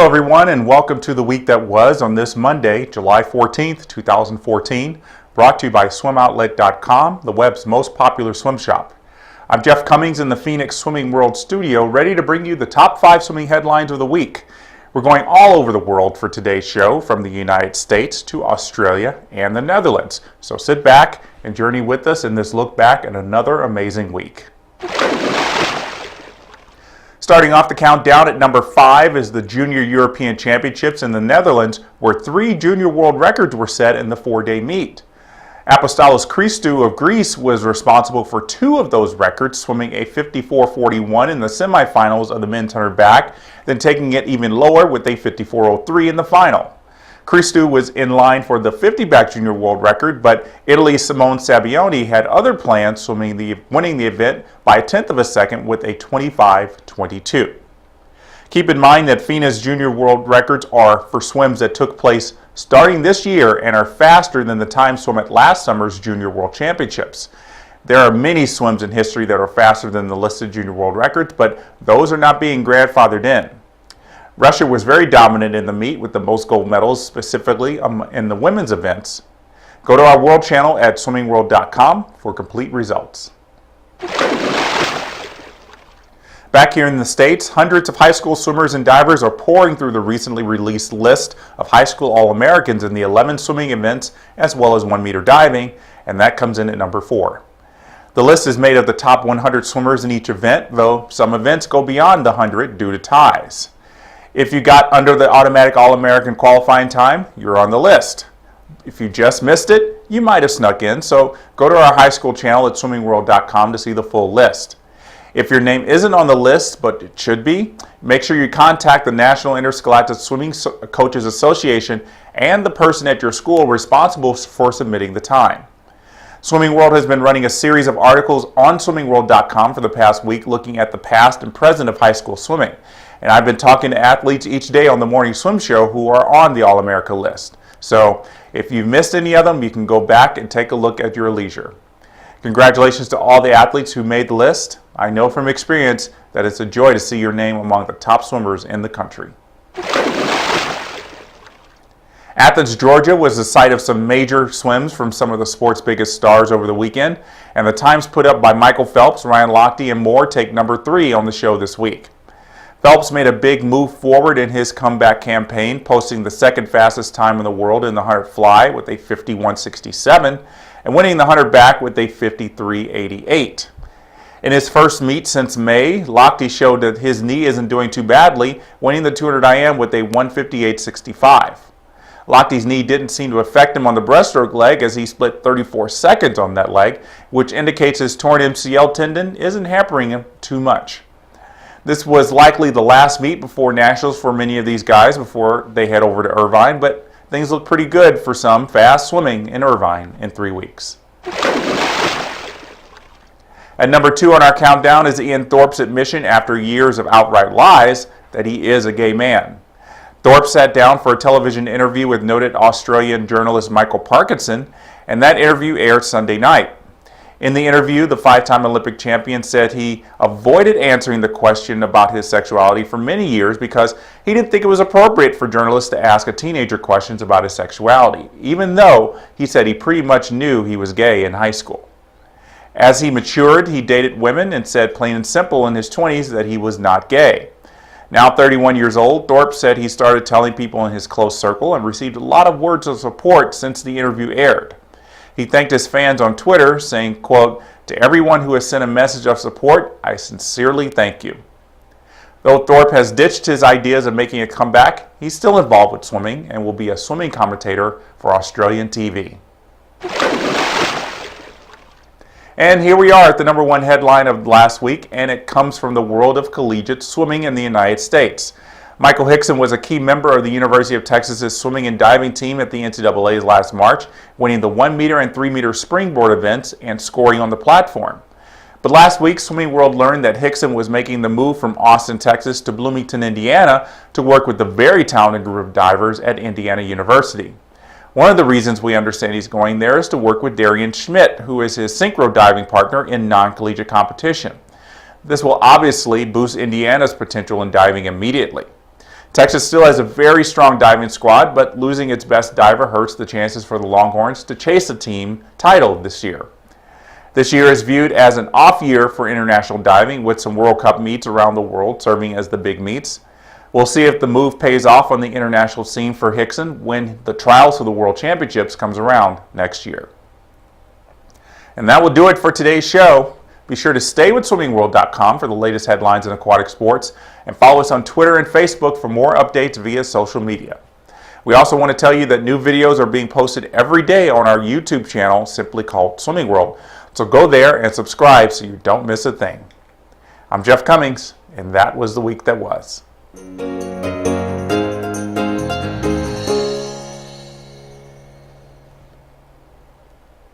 Hello everyone, and welcome to the week that was on this Monday, July 14th, 2014, brought to you by SwimOutlet.com, the web's most popular swim shop. I'm Jeff Cummings in the Phoenix Swimming World studio, ready to bring you the top 5 swimming headlines of the week. We're going all over the world for today's show, from the United States to Australia and the Netherlands. So sit back and journey with us in this look back at another amazing week. Starting off the countdown at number 5 is the Junior European Championships in the Netherlands, where 3 junior world records were set in the 4-day meet. Apostolos Christou of Greece was responsible for 2 of those records, swimming a 54.41 in the semifinals of the men's 100 back, then taking it even lower with a 54.03 in the final. Christou was in line for the 50-back junior world record, but Italy's Simone Sabbioni had other plans, winning the event by 1/10 of a second with a 25.22. Keep in mind that FINA's junior world records are for swims that took place starting this year and are faster than the time swum at last summer's Junior World Championships. There are many swims in history that are faster than the listed junior world records, but those are not being grandfathered in. Russia was very dominant in the meet with the most gold medals, specifically in the women's events. Go to our world channel at swimmingworld.com for complete results. Back here in the States, hundreds of high school swimmers and divers are pouring through the recently released list of high school All-Americans in the 11 swimming events, as well as 1-meter diving, and that comes in at number 4. The list is made of the top 100 swimmers in each event, though some events go beyond the 100 due to ties. If you got under the automatic All-American qualifying time, you're on the list. If you just missed it, you might have snuck in, so go to our high school channel at swimmingworld.com to see the full list. If your name isn't on the list, but it should be, make sure you contact the National Interscholastic Swimming Coaches Association and the person at your school responsible for submitting the time. Swimming World has been running a series of articles on swimmingworld.com for the past week looking at the past and present of high school swimming. And I've been talking to athletes each day on the Morning Swim Show who are on the All-America list. So if you've missed any of them, you can go back and take a look at your leisure. Congratulations to all the athletes who made the list. I know from experience that it's a joy to see your name among the top swimmers in the country. Athens, Georgia was the site of some major swims from some of the sport's biggest stars over the weekend, and the times put up by Michael Phelps, Ryan Lochte, and more take number 3 on the show this week. Phelps made a big move forward in his comeback campaign, posting the second fastest time in the world in the 100 fly with a 51.67 and winning the 100 back with a 53.88. In his first meet since May, Lochte showed that his knee isn't doing too badly, winning the 200 IM with a 158.65. Lochte's knee didn't seem to affect him on the breaststroke leg as he split 34 seconds on that leg, which indicates his torn MCL tendon isn't hampering him too much. This was likely the last meet before Nationals for many of these guys before they head over to Irvine, but things look pretty good for some fast swimming in Irvine in 3 weeks. At number 2 on our countdown is Ian Thorpe's admission after years of outright lies that he is a gay man. Thorpe sat down for a television interview with noted Australian journalist Michael Hixson, and that interview aired Sunday night. In the interview, the 5-time Olympic champion said he avoided answering the question about his sexuality for many years because he didn't think it was appropriate for journalists to ask a teenager questions about his sexuality, even though he said he pretty much knew he was gay in high school. As he matured, he dated women and said plain and simple in his 20s that he was not gay. Now 31 years old, Thorpe said he started telling people in his close circle and received a lot of words of support since the interview aired. He thanked his fans on Twitter, saying, quote, "To everyone who has sent a message of support, I sincerely thank you." Though Thorpe has ditched his ideas of making a comeback, he's still involved with swimming and will be a swimming commentator for Australian TV. And here we are at the number 1 headline of last week, and it comes from the world of collegiate swimming in the United States. Michael Hixon was a key member of the University of Texas's swimming and diving team at the NCAA's last March, winning the 1-meter and 3-meter springboard events and scoring on the platform. But last week, Swimming World learned that Hickson was making the move from Austin, Texas to Bloomington, Indiana to work with the very talented group of divers at Indiana University. One of the reasons we understand he's going there is to work with Darian Schmidt, who is his synchro diving partner in non-collegiate competition. This will obviously boost Indiana's potential in diving immediately. Texas still has a very strong diving squad, but losing its best diver hurts the chances for the Longhorns to chase a team title this year. This year is viewed as an off year for international diving, with some World Cup meets around the world serving as the big meets. We'll see if the move pays off on the international scene for Hickson when the trials for the World Championships comes around next year. And that will do it for today's show. Be sure to stay with swimmingworld.com for the latest headlines in aquatic sports, and follow us on Twitter and Facebook for more updates via social media. We also want to tell you that new videos are being posted every day on our YouTube channel, simply called Swimming World. So go there and subscribe so you don't miss a thing. I'm Jeff Cummings, and that was the week that was.